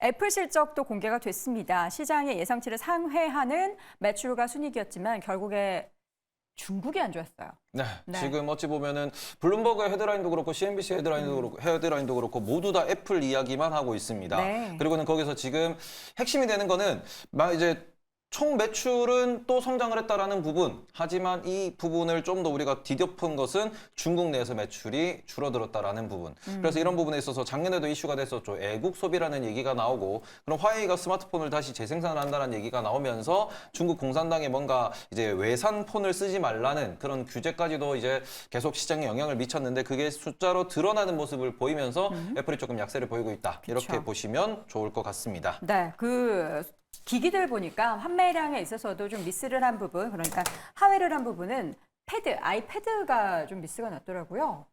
애플 실적도 공개가 됐습니다. 시장의 예상치를 상회하는 매출과 순이익이었지만 결국에 중국이 안 좋았어요. 네, 네. 지금 어찌 보면은 블룸버그의 헤드라인도 그렇고 CNBC 헤드라인도 그렇고 모두 다 애플 이야기만 하고 있습니다. 네. 그리고는 거기서 지금 핵심이 되는 거는 이제 총 매출은 또 성장을 했다라는 부분. 하지만 이 부분을 좀 더 우리가 뒤덮은 것은 중국 내에서 매출이 줄어들었다라는 부분. 그래서 이런 부분에 있어서 작년에도 이슈가 됐었죠. 애국 소비라는 얘기가 나오고, 그럼 화웨이가 스마트폰을 다시 재생산을 한다는 얘기가 나오면서 중국 공산당에 뭔가 이제 외산 폰을 쓰지 말라는 그런 규제까지도 이제 계속 시장에 영향을 미쳤는데, 그게 숫자로 드러나는 모습을 보이면서 애플이 조금 약세를 보이고 있다. 그쵸. 이렇게 보시면 좋을 것 같습니다. 네, 기기들 보니까 판매량에 있어서도 좀 미스를 한 부분, 그러니까 하회를 한 부분은 아이패드가 좀 미스가 났더라고요.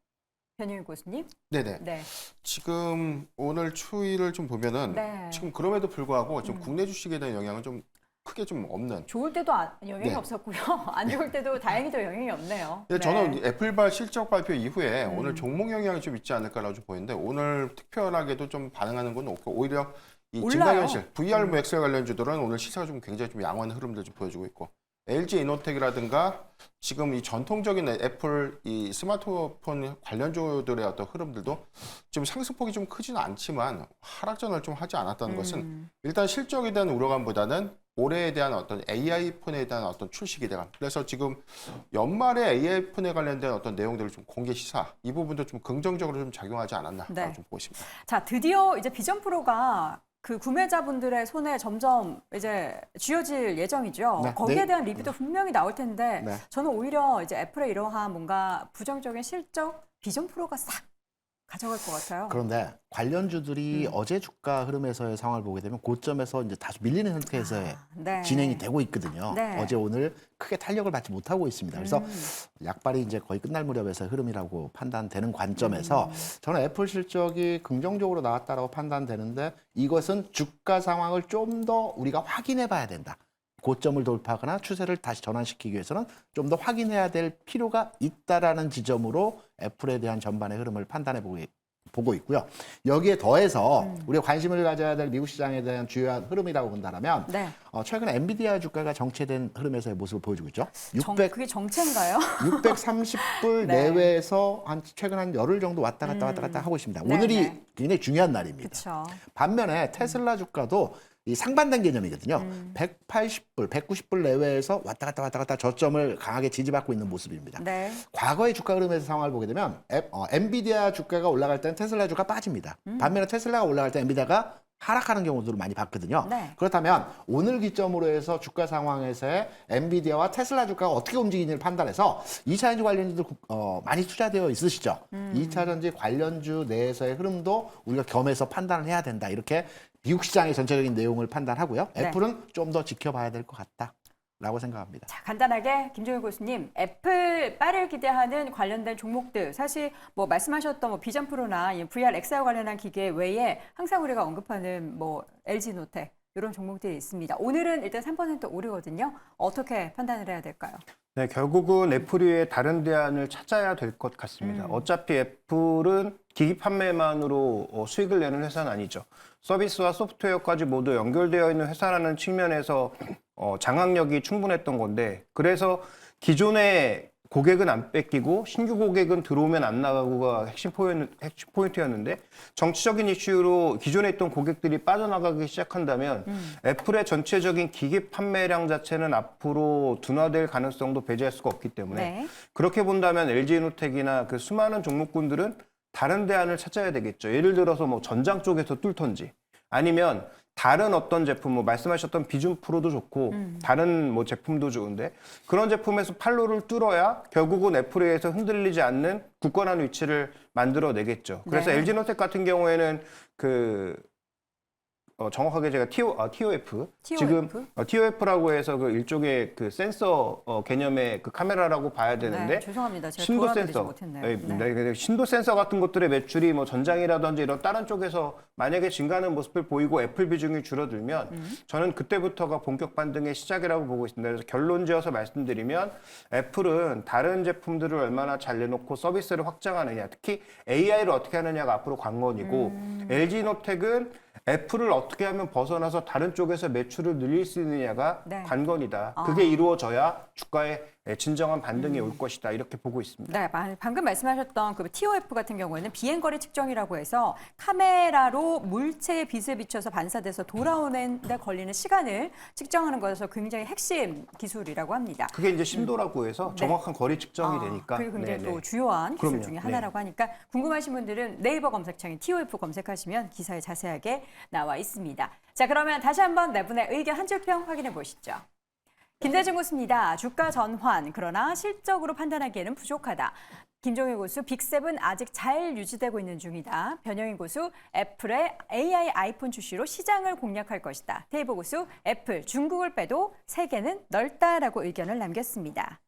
변희윤 교수님. 네네. 네. 지금 오늘 추이를 좀 보면은 네. 지금 그럼에도 불구하고 좀 국내 주식에 대한 영향은 좀 크게 좀 없는. 좋을 때도 영향이 네. 없었고요. 안 좋을 때도 다행히도 영향이 없네요. 근데 저는 애플발 실적 발표 이후에 음. 오늘 종목 영향이 좀 있지 않을까라고 좀 보이는데, 오늘 특별하게도 좀 반응하는 건 없고 오히려 이 올라요. 증강현실, VR 맥스와 관련주들은 오늘 시세가 좀 굉장히 좀 양호한 흐름들 좀 보여주고 있고, LG 이노텍이라든가 지금 이 전통적인 애플 이 스마트폰 관련주들의 어떤 흐름들도 지금 상승폭이 좀 크지는 않지만 하락전을 좀 하지 않았다는 것은 일단 실적에 대한 우려감보다는 올해에 대한 어떤 AI 폰에 대한 어떤 출시 기대감. 그래서 지금 연말에 AI 폰에 관련된 어떤 내용들을 좀 공개 시사, 이 부분도 좀 긍정적으로 좀 작용하지 않았나 네. 좀 보고 있습니다. 자, 드디어 이제 비전 프로가 그 구매자분들의 손에 점점 이제 쥐어질 예정이죠. 네. 거기에 네. 대한 리뷰도 분명히 나올 텐데 네. 저는 오히려 이제 애플의 이러한 뭔가 부정적인 실적 비전 프로가 싹 가져갈 것 같아요. 그런데 관련주들이 어제 주가 흐름에서의 상황을 보게 되면 고점에서 이제 다시 밀리는 상태에서 네. 진행이 되고 있거든요. 네. 어제 오늘 크게 탄력을 받지 못하고 있습니다. 그래서 약발이 이제 거의 끝날 무렵에서 흐름이라고 판단되는 관점에서 저는 애플 실적이 긍정적으로 나왔다라고 판단되는데, 이것은 주가 상황을 좀 더 우리가 확인해 봐야 된다. 고점을 돌파하거나 추세를 다시 전환시키기 위해서는 좀 더 확인해야 될 필요가 있다라는 지점으로 애플에 대한 전반의 흐름을 판단해 보고 있고요. 여기에 더해서 우리가 관심을 가져야 될 미국 시장에 대한 주요한 흐름이라고 본다면 네. 최근 엔비디아 주가가 정체된 흐름에서의 모습을 보여주고 있죠. 600, 그게 정체인가요? 630불 네. 내외에서 최근 한 열흘 정도 왔다 갔다 하고 있습니다. 네, 오늘이 네. 굉장히 중요한 날입니다. 그렇죠. 반면에 테슬라 주가도 이 상반된 개념이거든요. 180불, 190불 내외에서 왔다 갔다 저점을 강하게 지지받고 있는 모습입니다. 네. 과거의 주가 흐름에서 상황을 보게 되면 엔비디아 주가가 올라갈 때는 테슬라 주가 빠집니다. 반면에 테슬라가 올라갈 때 엔비디아가 하락하는 경우들을 많이 봤거든요. 네. 그렇다면 오늘 기점으로 해서 주가 상황에서의 엔비디아와 테슬라 주가가 어떻게 움직이는지를 판단해서 2차 전지 관련주들 많이 투자되어 있으시죠. 2차 전지 관련주 내에서의 흐름도 우리가 겸해서 판단을 해야 된다. 이렇게 미국 시장의 전체적인 내용을 판단하고요. 네. 애플은 좀 더 지켜봐야 될 것 같다라고 생각합니다. 자, 간단하게 김종일 교수님, 애플 빠를 기대하는 관련된 종목들, 사실 뭐 말씀하셨던 뭐 비전 프로나 VR XR 관련한 기계 외에 항상 우리가 언급하는 뭐 LG 노텍 이런 종목들이 있습니다. 오늘은 일단 3% 오르거든요. 어떻게 판단을 해야 될까요? 네, 결국은 애플이 다른 대안을 찾아야 될 것 같습니다. 어차피 애플은 기기 판매만으로 수익을 내는 회사는 아니죠. 서비스와 소프트웨어까지 모두 연결되어 있는 회사라는 측면에서 장악력이 충분했던 건데, 그래서 기존의 고객은 안 뺏기고 신규 고객은 들어오면 안 나가고가 핵심 포인트였는데, 정치적인 이슈로 기존에 있던 고객들이 빠져나가기 시작한다면 애플의 전체적인 기기 판매량 자체는 앞으로 둔화될 가능성도 배제할 수가 없기 때문에 네. 그렇게 본다면 LG노텍이나 그 수많은 종목군들은 다른 대안을 찾아야 되겠죠. 예를 들어서 뭐 전장 쪽에서 뚫던지, 아니면 다른 어떤 제품, 뭐 말씀하셨던 비준 프로도 좋고 다른 뭐 제품도 좋은데, 그런 제품에서 팔로를 뚫어야 결국은 애플에 의해서 흔들리지 않는 굳건한 위치를 만들어내겠죠. 그래서 네. LG노텍 같은 경우에는 정확하게 제가 TOF 지금 TOF라고 해서 그 일종의 그 센서 개념의 그 카메라라고 봐야 되는데, 네, 죄송합니다. 제가 신도 도와드리지 센서, 못했네요. 네. 신도 센서 같은 것들의 매출이 뭐 전장이라든지 이런 다른 쪽에서 만약에 증가하는 모습을 보이고 애플 비중이 줄어들면 저는 그때부터가 본격 반등의 시작이라고 보고 있습니다. 그래서 결론 지어서 말씀드리면 애플은 다른 제품들을 얼마나 잘 내놓고 서비스를 확장하느냐, 특히 AI를 어떻게 하느냐가 앞으로 관건이고, LG노텍은 애플을 어떻게 하면 벗어나서 다른 쪽에서 매출을 늘릴 수 있느냐가 네. 관건이다. 그게 이루어져야 주가에 진정한 반등이 올 것이다. 이렇게 보고 있습니다. 네, 방금 말씀하셨던 그 TOF 같은 경우에는 비행거리 측정이라고 해서 카메라로 물체의 빛을 비춰서 반사돼서 돌아오는 데 걸리는 시간을 측정하는 것에서 굉장히 핵심 기술이라고 합니다. 그게 이제 심도라고 해서 정확한 거리 측정이 되니까. 그게 굉장히 네네. 또 주요한 기술 그럼요. 중에 하나라고 하니까 궁금하신 분들은 네이버 검색창에 TOF 검색하시면 기사에 자세하게 나와 있습니다. 자, 그러면 다시 한번 네 분의 의견 한 줄평 확인해 보시죠. 김대중 고수입니다. 주가 전환, 그러나 실적으로 판단하기에는 부족하다. 김종일 고수, 빅7 아직 잘 유지되고 있는 중이다. 변영인 고수, 애플의 AI 아이폰 출시로 시장을 공략할 것이다. 테이버 고수, 애플 중국을 빼도 세계는 넓다라고 의견을 남겼습니다.